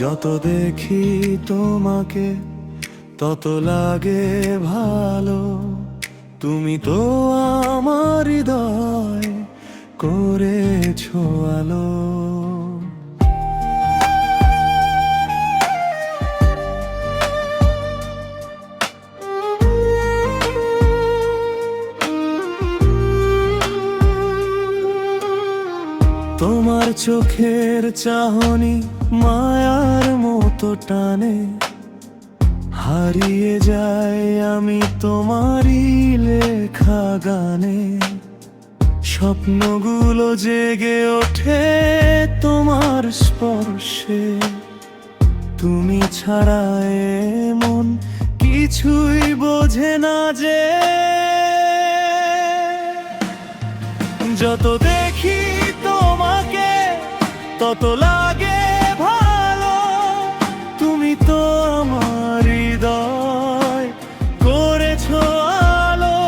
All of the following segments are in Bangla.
যত দেখি তোমাকে তত লাগে ভালো। তুমি তো আমার হৃদয় করেছো আলো। তোমার চোখের চাহনি মায়ার মতো টানে, হারিয়ে যাই আমি তোমারই লেখা গানে। স্বপ্নগুলো জেগে ওঠে তোমার স্পর্শে, তুমি ছাড়া এ মন কিছুই বোঝে না যে। যত দেখি তোমাকে তত লাগে ভালো। তুমি তো আমার হৃদয় করেছো আলো।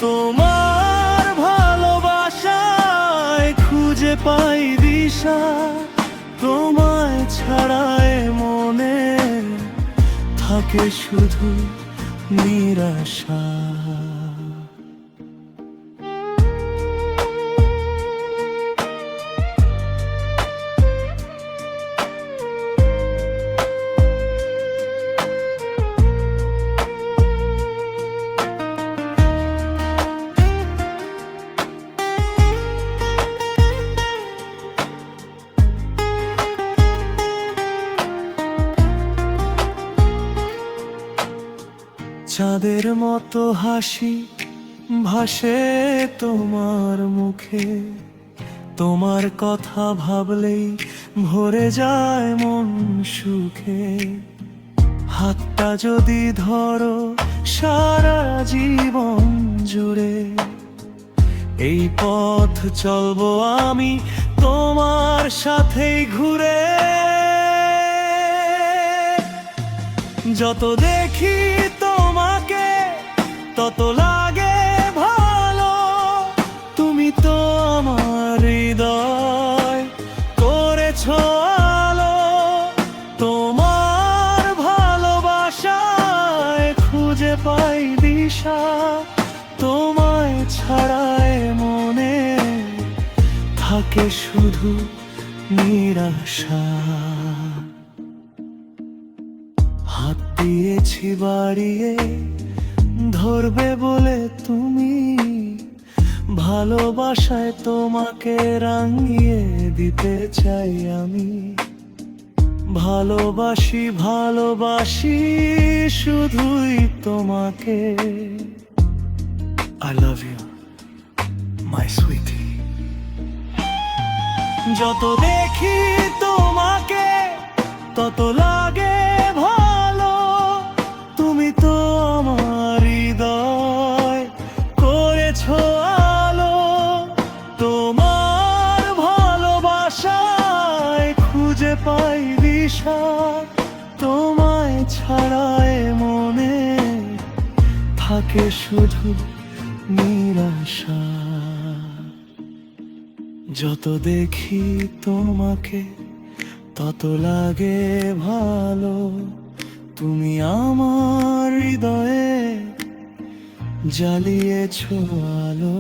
তোমার ভালোবাসায় খুঁজে পাই দিশা, তোমায় ছাড়ায় মনে থাকে শুধু নিরাশা। চাঁদের মতো হাসি ভাসে তোমার মুখে, তোমার কথা ভাবলেই ভরে যায় মন সুখে। হাতটা যদি ধরো সারা জীবন জুড়ে, এই পথ চলবো আমি তোমার সাথেই ঘুরে। যত দেখি তোমাকে তত লাগে ভালো। তুমি তো আমার হৃদয় করেছো আলো। তোমার ভালোবাসায় খুঁজে পাই দিশা, তোমায় ছাড়ায় মনে থাকে শুধু নিরাশা। হাত দিয়েছি বাড়িয়ে ধরবে বলে তুমি, ভালোবাসায় তোমাকে রাঙিয়ে দিতে চাই আমি। ভালোবাসি ভালোবাসি শুধুই তোমাকে। I love you, my sweetie. যত দেখি তোমাকে তত লাগে ভালো। তুমি তো আমার হৃদয় করেছো আলো। তোমার ভালোবাসায় খুঁজে পাই দিশা, তোমায় ছাড়ায় মনে থাকে শুধু নিরাশা। যত দেখি তোমাকে তত লাগে ভালো। তুমি আমার হৃদয়ে জ্বালিয়েছো আলো।